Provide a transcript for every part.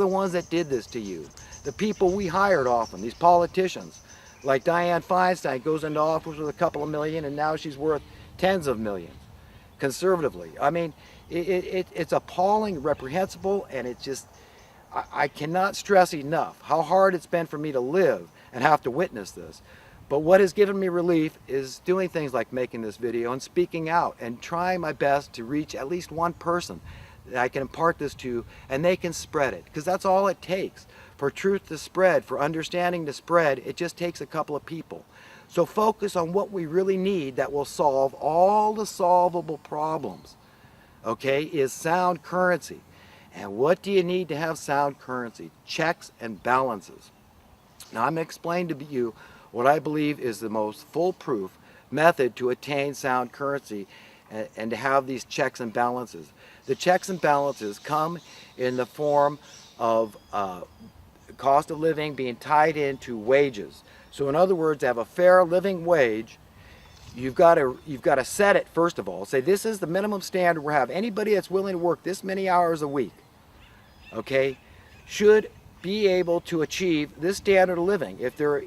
the ones that did this to you. The people we hired often, these politicians. Like Dianne Feinstein goes into office with a couple of million and now she's worth tens of millions, conservatively. I mean, it's appalling, reprehensible, and it's just, I cannot stress enough how hard it's been for me to live and have to witness this. But what has given me relief is doing things like making this video and speaking out and trying my best to reach at least one person that I can impart this to, and they can spread it, because that's all it takes. For truth to spread, for understanding to spread, it just takes a couple of people. So focus on what we really need that will solve all the solvable problems, okay, is sound currency. And what do you need to have sound currency? Checks and balances. Now I'm going to explain to you what I believe is the most foolproof method to attain sound currency and to have these checks and balances. The checks and balances come in the form of cost of living being tied into wages. So in other words, to have a fair living wage, you've got to set it first of all. Say this is the minimum standard we have. Anybody that's willing to work this many hours a week, okay, should be able to achieve this standard of living. If they're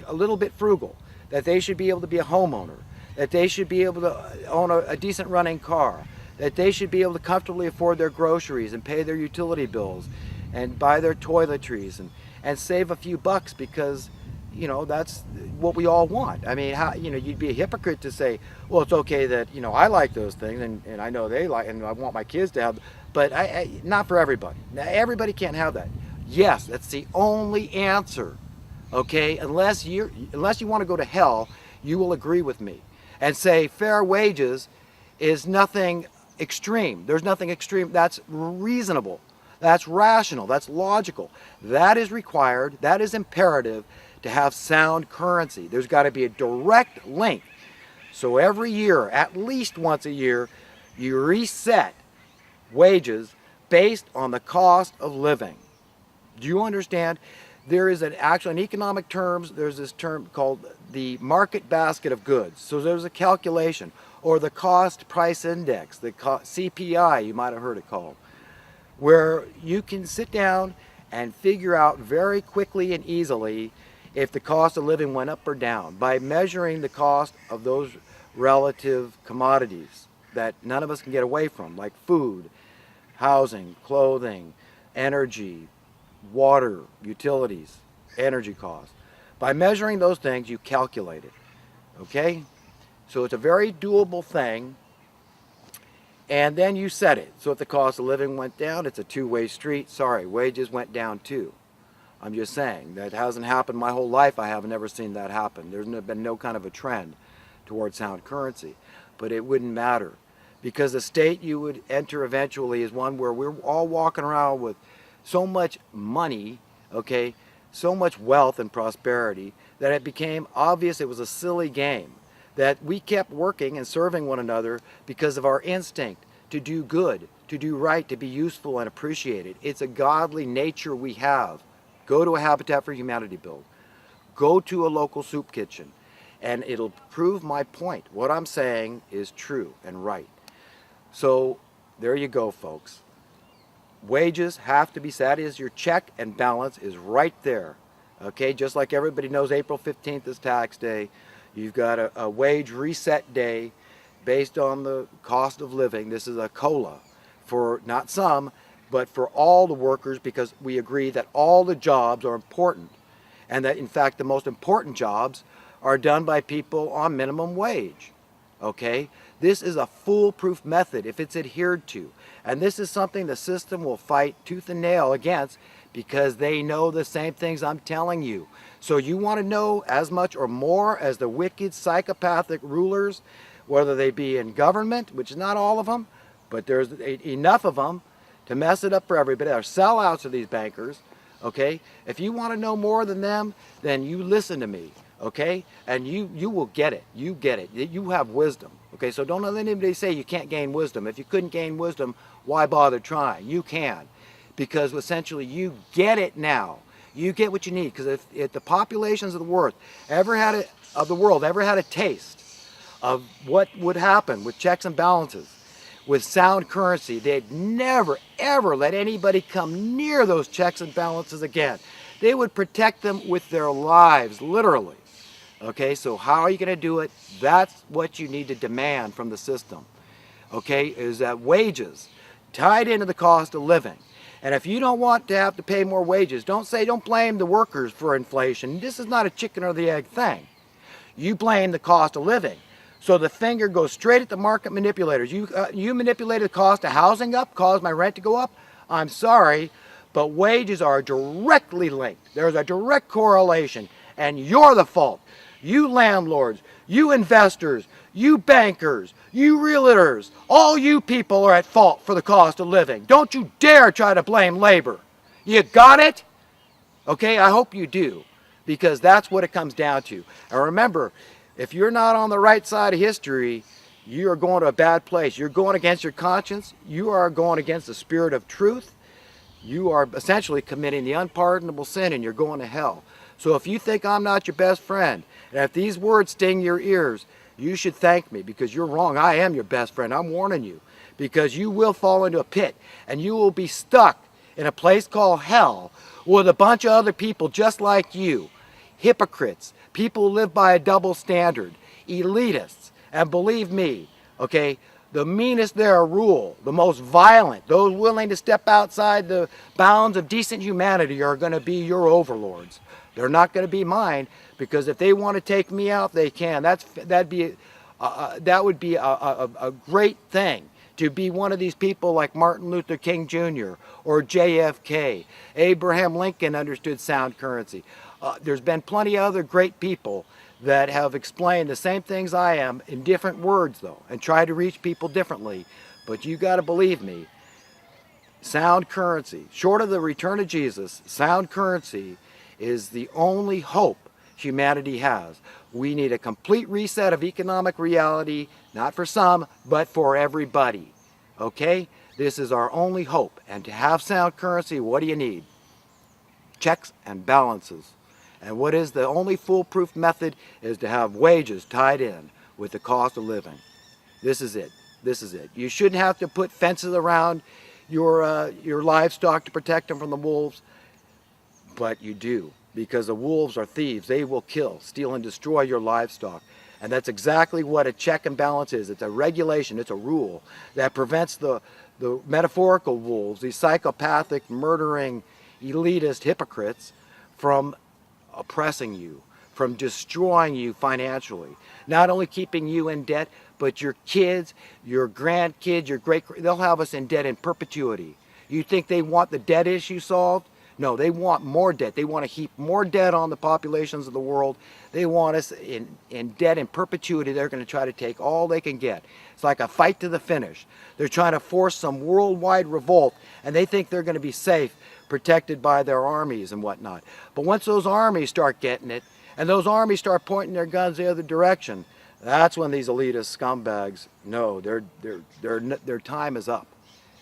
a little bit frugal, that they should be able to be a homeowner, that they should be able to own a decent running car, that they should be able to comfortably afford their groceries and pay their utility bills and buy their toiletries and save a few bucks, because you know that's what we all want. I mean, how, you know, you'd be a hypocrite to say, well, it's okay that, you know, I like those things and I know they like, and I want my kids to have, but not for everybody. Now, everybody can't have that. Yes, that's the only answer. Okay, unless you want to go to hell, you will agree with me and say fair wages is nothing extreme. There's nothing extreme. That's reasonable. That's rational. That's logical. That is required. That is imperative to have sound currency. There's got to be a direct link. So every year, at least once a year, you reset wages based on the cost of living. Do you understand? There is in economic terms, there's this term called the market basket of goods. So there's a calculation, or the cost price index, the CPI, you might have heard it called, where you can sit down and figure out very quickly and easily if the cost of living went up or down by measuring the cost of those relative commodities that none of us can get away from, like food, housing, clothing, energy, water, utilities, energy costs. By measuring those things, you calculate it. Okay? So it's a very doable thing. And then you set it. So if the cost of living went down, it's a two-way street. Sorry, wages went down too. I'm just saying, that hasn't happened my whole life. I have never seen that happen. There's been no kind of a trend towards sound currency. But it wouldn't matter, because the state you would enter eventually is one where we're all walking around with so much money, okay, so much wealth and prosperity, that it became obvious it was a silly game, that we kept working and serving one another because of our instinct to do good, to do right, to be useful and appreciated. It's a godly nature we have. Go to a Habitat for Humanity build. Go to a local soup kitchen, and it'll prove my point. What I'm saying is true and right. So there you go, folks. Wages have to be set. As your check and balance is right there. Okay, just like everybody knows April 15th is tax day. You've got a wage reset day based on the cost of living. This is a COLA for not some, but for all the workers, because we agree that all the jobs are important, and that in fact the most important jobs are done by people on minimum wage. Okay, this is a foolproof method if it's adhered to. And this is something the system will fight tooth and nail against, because they know the same things I'm telling you. So you want to know as much or more as the wicked, psychopathic rulers, whether they be in government, which is not all of them, but there's enough of them to mess it up for everybody. They're sellouts of these bankers, okay? If you want to know more than them, then you listen to me, okay? And you will get it. You get it. You have wisdom, okay? So don't let anybody say you can't gain wisdom. If you couldn't gain wisdom, why bother trying? You can, because essentially you get it now. You get what you need, because if the populations of the world ever had a taste of what would happen with checks and balances, with sound currency, they'd never, ever let anybody come near those checks and balances again. They would protect them with their lives, literally. Okay, so how are you going to do it? That's what you need to demand from the system. Okay, is that wages tied into the cost of living. And if you don't want to have to pay more wages, don't blame the workers for inflation. This is not a chicken or the egg thing. You blame the cost of living. So the finger goes straight at the market manipulators. You manipulated the cost of housing up, caused my rent to go up. I'm sorry, but wages are directly linked. There's a direct correlation, and you're the fault. You landlords, you investors, you bankers, you realtors, all you people are at fault for the cost of living. Don't you dare try to blame labor. You got it? Okay, I hope you do, because that's what it comes down to. And remember, if you're not on the right side of history, you are going to a bad place. You're going against your conscience. You are going against the spirit of truth. You are essentially committing the unpardonable sin, and you're going to hell. So if you think I'm not your best friend, and if these words sting your ears, you should thank me, because you're wrong. I am your best friend. I'm warning you, because you will fall into a pit, and you will be stuck in a place called hell with a bunch of other people just like you, hypocrites, people who live by a double standard, elitists. And believe me, okay, the meanest there rule, the most violent, those willing to step outside the bounds of decent humanity are going to be your overlords. They're not going to be mine, because if they want to take me out, they can. That would be a great thing, to be one of these people like Martin Luther King Jr. or JFK. Abraham Lincoln understood sound currency. There's been plenty of other great people that have explained the same things I am in different words, though, and try to reach people differently. But you got to believe me, sound currency, short of the return of Jesus, sound currency is the only hope humanity has. We need a complete reset of economic reality, not for some, but for everybody. Okay? This is our only hope. And to have sound currency, what do you need? Checks and balances. And what is the only foolproof method is to have wages tied in with the cost of living. This is it. This is it. You shouldn't have to put fences around your livestock to protect them from the wolves, but you do, because the wolves are thieves. They will kill, steal, and destroy your livestock. And that's exactly what a check and balance is. It's a regulation, it's a rule that prevents the metaphorical wolves, these psychopathic, murdering, elitist hypocrites, from oppressing you, from destroying you financially. Not only keeping you in debt, but your kids, your grandkids, they'll have us in debt in perpetuity. You think they want the debt issue solved? No, they want more debt. They want to heap more debt on the populations of the world. They want us in debt in perpetuity. They're going to try to take all they can get. It's like a fight to the finish. They're trying to force some worldwide revolt, and they think they're going to be safe, protected by their armies and whatnot. But once those armies start getting it, and those armies start pointing their guns the other direction, that's when these elitist scumbags know their time is up.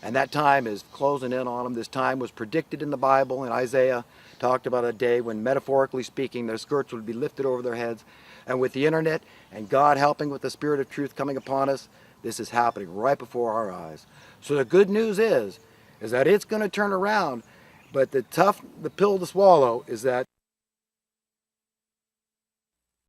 And that time is closing in on them. This time was predicted in the Bible, and Isaiah talked about a day when, metaphorically speaking, their skirts would be lifted over their heads. And with the internet and God helping with the spirit of truth coming upon us, this is happening right before our eyes. So the good news is that it's going to turn around, but the pill to swallow is that